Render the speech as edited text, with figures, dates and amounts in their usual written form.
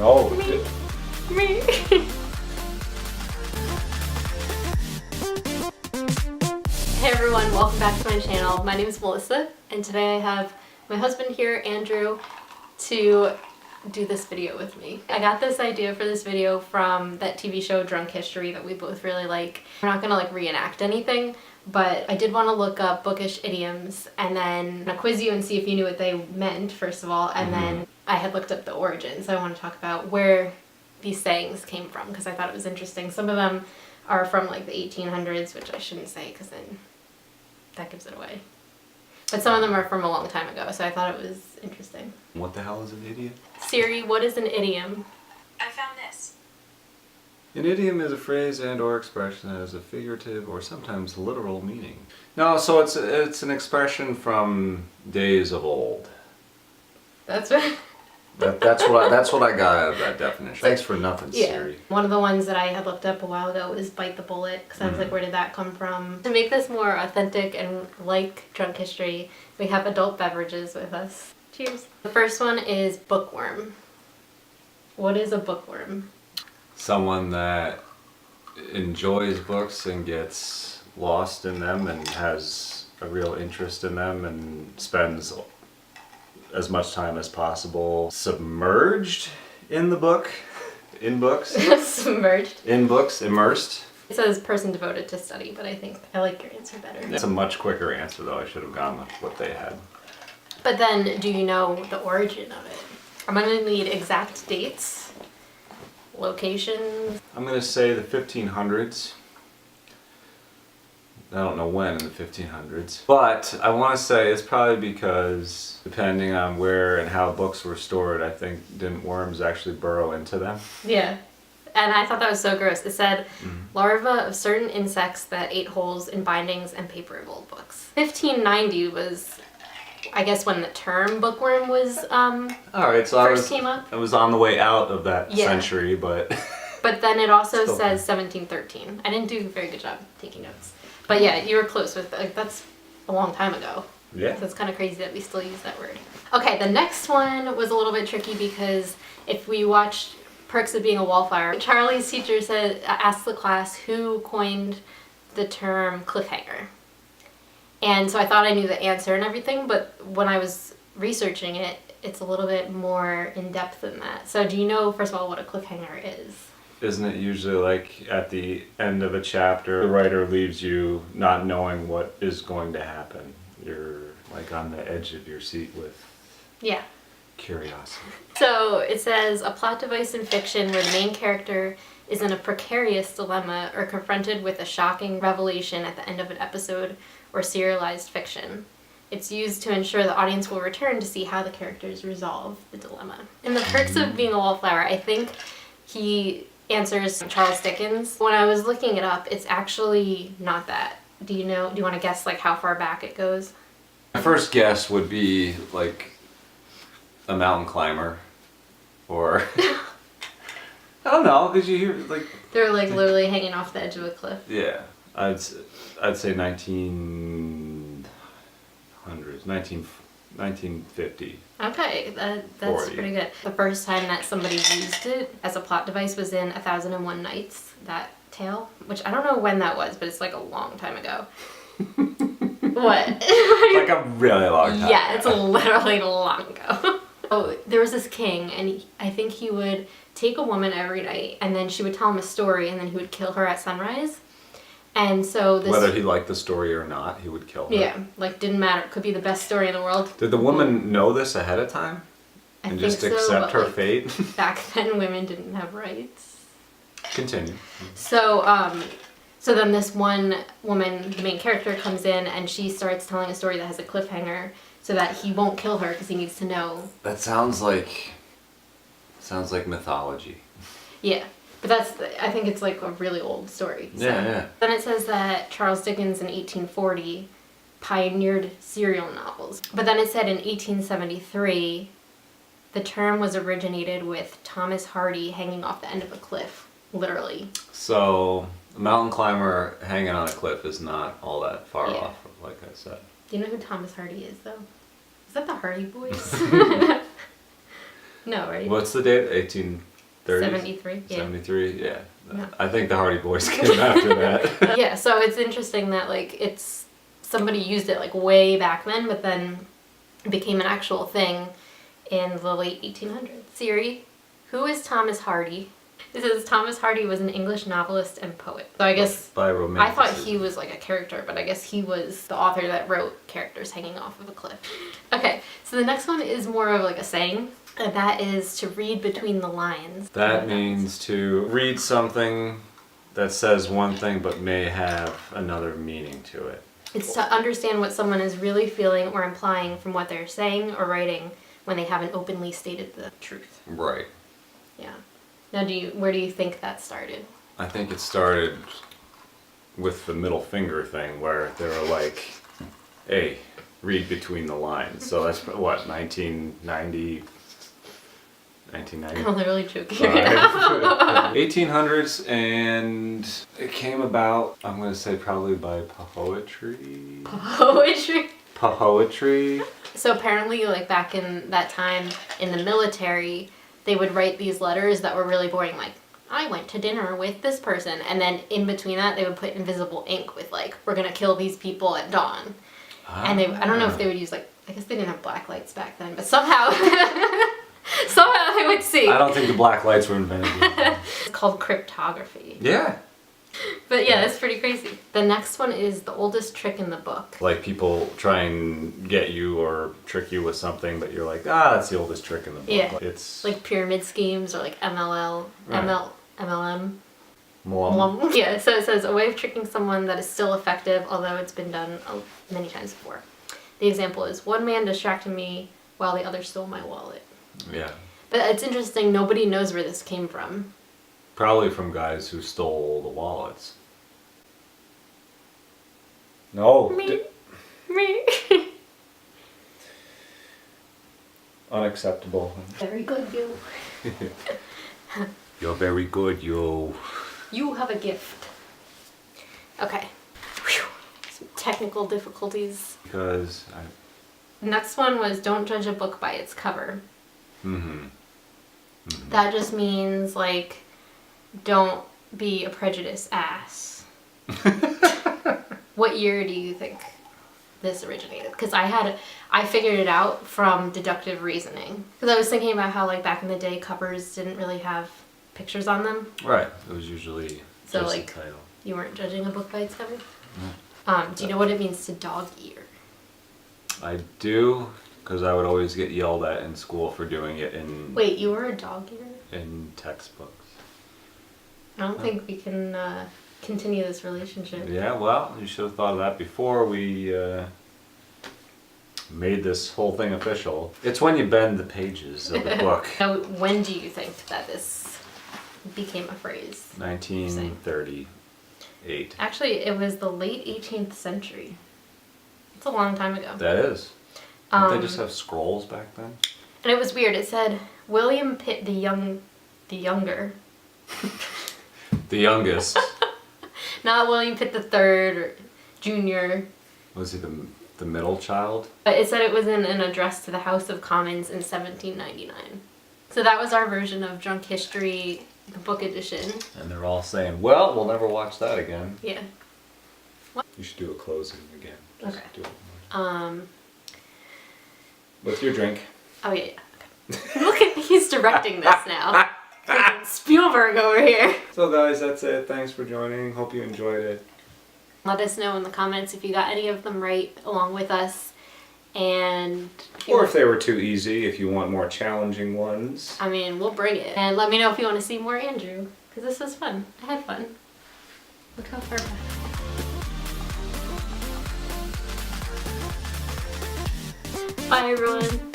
Oh. Me. Hey everyone, welcome back to my channel. My name is Melissa, and today I have my husband here, Andrew, to do this video with me. I got this idea for this video from that TV show Drunk History that we both really like. We're not gonna like reenact anything, but I did want to look up Bookish Idioms and then quiz you and see if you knew what they meant, first of all, and then I had looked up the origins. So I want to talk about where these sayings came from because I thought it was interesting. Some of them are from like the 1800s, which I shouldn't say because then that gives it away. But some of them are from a long time ago, so I thought it was interesting. What the hell is an idiom? Siri, what is an idiom? I found this. An idiom is a phrase and or expression that has a figurative or sometimes literal meaning. No, so it's an expression from days of old. That's what... That's what I got out of that definition. Thanks for nothing, Siri. One of the ones that I had looked up a while ago was bite the bullet, because I was like, where did that come from? To make this more authentic and like Drunk History, we have adult beverages with us. Cheers. The first one is bookworm. What is a bookworm? Someone that enjoys books and gets lost in them and has a real interest in them and spends as much time as possible submerged in the book, in books. Submerged. In books, immersed. It says person devoted to study, but I think I like your answer better. It's a much quicker answer though. I should have gone with what they had. But then, do you know the origin of it? I'm gonna need exact dates, locations. I'm gonna say the 1500s. I don't know when in the 1500s, but I want to say it's probably because depending on where and how books were stored, I think didn't worms actually burrow into them? Yeah, and I thought that was so gross. It said larvae of certain insects that ate holes in bindings and paper of old books. 1590 was, I guess, when the term bookworm was All right, so first came up. I was on the way out of that century, but but then it also Still says 1713. I didn't do a very good job taking notes. But yeah, you were close with, that's a long time ago. yeah. So it's kind of crazy that we still use that word. Okay, the next one was a little bit tricky because if we watched Perks of Being a Wallflower, Charlie's teacher asked the class who coined the term cliffhanger. And so I thought I knew the answer and everything, but when I was researching it, it's a little bit more in depth than that. So do you know, first of all, what a cliffhanger is? Isn't it usually like at the end of a chapter, the writer leaves you not knowing what is going to happen? You're like on the edge of your seat with curiosity. So it says a plot device in fiction where the main character is in a precarious dilemma or confronted with a shocking revelation at the end of an episode or serialized fiction. It's used to ensure the audience will return to see how the characters resolve the dilemma. In the Perks of Being a Wallflower, I think he answers Charles Dickens. When I was looking it up, it's actually not that. Do you want to guess like how far back it goes? My first guess would be like a mountain climber, or I don't know, because you hear like They're like literally hanging off the edge of a cliff. yeah, I'd say 1900s, 1950. Okay, that's 40. pretty good. The first time that somebody used it as a plot device was in 1001 Nights, that tale, which I don't know when that was, but it's like a long time ago. What? Like a really long time. Yeah, it's literally long ago. Oh, there was this king, and I think he would take a woman every night, and then she would tell him a story, and then he would kill her at sunrise. And so this... Whether he liked the story or not, he would kill her. Yeah, like didn't matter. It could be the best story in the world. Did the woman know this ahead of time? And just accept her fate? Back then, women didn't have rights. Continue. So, so then this one woman, the main character, comes in and she starts telling a story that has a cliffhanger so that he won't kill her because he needs to know. That sounds like mythology. Yeah. But I think it's like a really old story. So. Yeah. Then it says that Charles Dickens in 1840 pioneered serial novels. But then it said in 1873, the term was originated with Thomas Hardy hanging off the end of a cliff, literally. So, a mountain climber hanging on a cliff is not all that far off, like I said. Do you know who Thomas Hardy is, though? Is that the Hardy Boys? No, right? What's the date? 18... 30s? 73. Yeah. 73, yeah. Yeah. I think the Hardy Boys came after that. Yeah, so it's interesting that like it's somebody used it like way back then, but then it became an actual thing in the late 1800s. Siri, who is Thomas Hardy? It says Thomas Hardy was an English novelist and poet. So I guess By I romanticism. thought he was like a character, but I guess he was the author that wrote characters hanging off of a cliff. Okay, so the next one is more of like a saying, and that is to read between the lines. That means to read something that says one thing but may have another meaning to it. It's to understand what someone is really feeling or implying from what they're saying or writing when they haven't openly stated the truth. Right. Yeah. Now, where do you think that started? I think it started with the middle finger thing where they were like, hey, read between the lines. So that's what, 1990? 1990? I'm literally joking right now. 1800s, and it came about, I'm going to say probably by poetry. Poetry. Poetry. So apparently, like back in that time in the military, they would write these letters that were really boring, like, I went to dinner with this person. And then in between that, they would put invisible ink with like, we're going to kill these people at dawn. And I don't know if they would use like, I guess they didn't have black lights back then, but somehow, somehow they would see. I don't think the black lights were invented yet. It's called cryptography. Yeah. But yeah, that's pretty crazy. The next one is the oldest trick in the book. Like people try and get you or trick you with something, but you're like, that's the oldest trick in the book. Yeah. It's Like pyramid schemes or like MLM. Mlum. Yeah, so it says a way of tricking someone that is still effective, although it's been done many times before. The example is, one man distracted me while the other stole my wallet. Yeah. But it's interesting, nobody knows where this came from. Probably from guys who stole the wallets. No. Me. Unacceptable. Very good, you. You're very good, yo. You have a gift. Okay. Whew. Some technical difficulties. Because Next one was don't judge a book by its cover. That just means like don't be a prejudiced ass. What year do you think this originated? Because I figured it out from deductive reasoning. Because I was thinking about how like back in the day covers didn't really have pictures on them. Right. It was usually So just like the title. you weren't judging a book by its cover? No. Do you know what it means to dog ear? I do, because I would always get yelled at in school for doing it in Wait, you were a dog ear? in textbooks. I don't think we can continue this relationship. Yeah, well, you should have thought of that before we made this whole thing official. It's when you bend the pages of the book. Now, when do you think that this became a phrase? 1938. Actually, it was the late 18th century. It's a long time ago. That is. Didn't they just have scrolls back then? And it was weird. It said William Pitt the younger. The youngest. Not William Pitt the third or Junior. Was he the middle child? But it said it was in an address to the House of Commons in 1799. So that was our version of Drunk History, the book edition. And they're all saying, well, we'll never watch that again. Yeah. You should do a closing again. Just Okay. do it. With your drink. Oh yeah. Okay. Look at he's directing this now. Freaking Spielberg over here. So guys, that's it. Thanks for joining. Hope you enjoyed it. Let us know in the comments if you got any of them right along with us. And Or if they were too easy, if you want more challenging ones. I mean, we'll bring it. And let me know if you want to see more Andrew, because this was fun. I had fun. Look how far back. Bye everyone.